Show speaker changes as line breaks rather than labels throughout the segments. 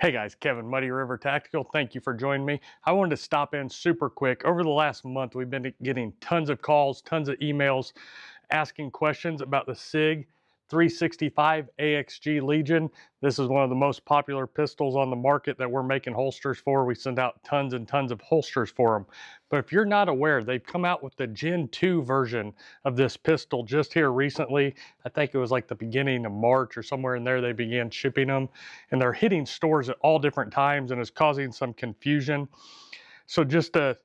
Hey guys, Kevin, Muddy River Tactical. Thank you for joining me. I wanted to stop in super quick. Over the last month, we've been getting tons of calls, tons of emails, asking questions about the Sig 365 AXG Legion. This is one of the most popular pistols on the market that we're making holsters for. We send out tons and tons of holsters for them. But if you're not aware, they've come out with the Gen 2 version of this pistol just here recently. I think it was like the beginning of March or somewhere in there they began shipping them. And they're hitting stores at all different times and is causing some confusion. So just a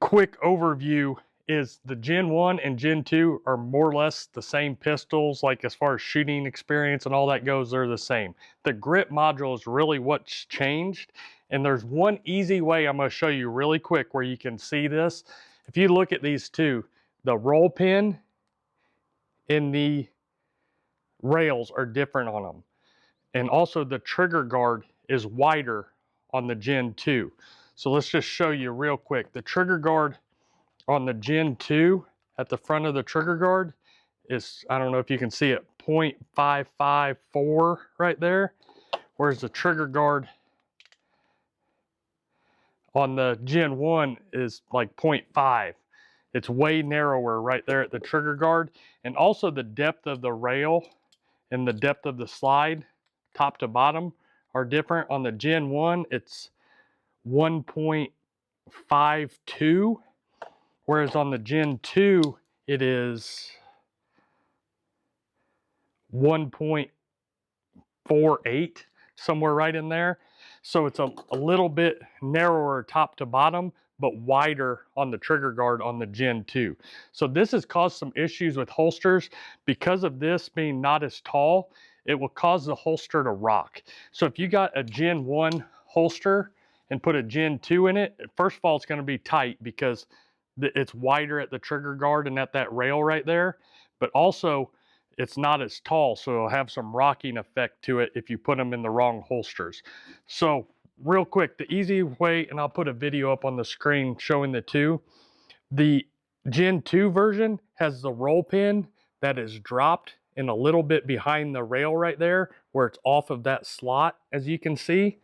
quick overview is the Gen 1 and Gen 2 are more or less the same pistols. Like as far as shooting experience and all that goes, they're the same. The grip module is really what's changed. And there's one easy way I'm going to show you really quick where you can see this. If you look at these two, the roll pin and the rails are different on them. And also the trigger guard is wider on the Gen 2. So let's just show you real quick. The trigger guard on the Gen 2 at the front of the trigger guard is, I don't know if you can see it, 0.554 right there. Whereas the trigger guard on the Gen 1 is like 0.5. It's way narrower right there at the trigger guard. And also the depth of the rail and the depth of the slide, top to bottom, are different. On the Gen 1, it's 1.52. Whereas on the Gen 2, it is 1.48, somewhere right in there. So it's a little bit narrower top to bottom, but wider on the trigger guard on the Gen 2. So this has caused some issues with holsters. Because of this being not as tall, it will cause the holster to rock. So if you got a Gen 1 holster and put a Gen 2 in it, first of all, it's going to be tight because it's wider at the trigger guard and at that rail right there, but also it's not as tall, so it'll have some rocking effect to it if you put them in the wrong holsters. So real quick, the easy way, and I'll put a video up on the screen showing the two. The Gen 2 version has the roll pin that is dropped in a little bit behind the rail right there where it's off of that slot, as you can see.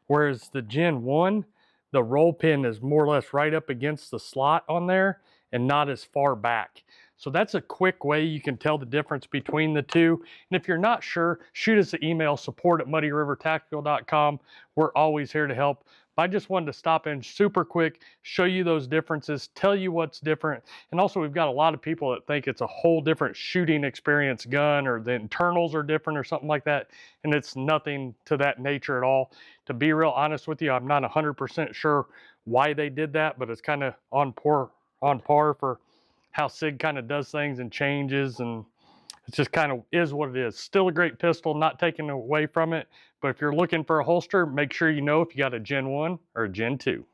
Whereas the Gen 1, the roll pin is more or less right up against the slot on there and not as far back. So that's a quick way you can tell the difference between the two. And if you're not sure, shoot us an email, support@muddyrivertactical.com. We're always here to help. But I just wanted to stop in super quick, show you those differences, tell you what's different. And also we've got a lot of people that think it's a whole different shooting experience gun, or the internals are different or something like that. And it's nothing to that nature at all. To be real honest with you, I'm not 100% sure why they did that, but it's kind of on par for how Sig kind of does things and changes, and it just kind of is what it is. Still a great pistol, not taking away from it, but if you're looking for a holster, make sure you know if you got a Gen 1 or a Gen 2.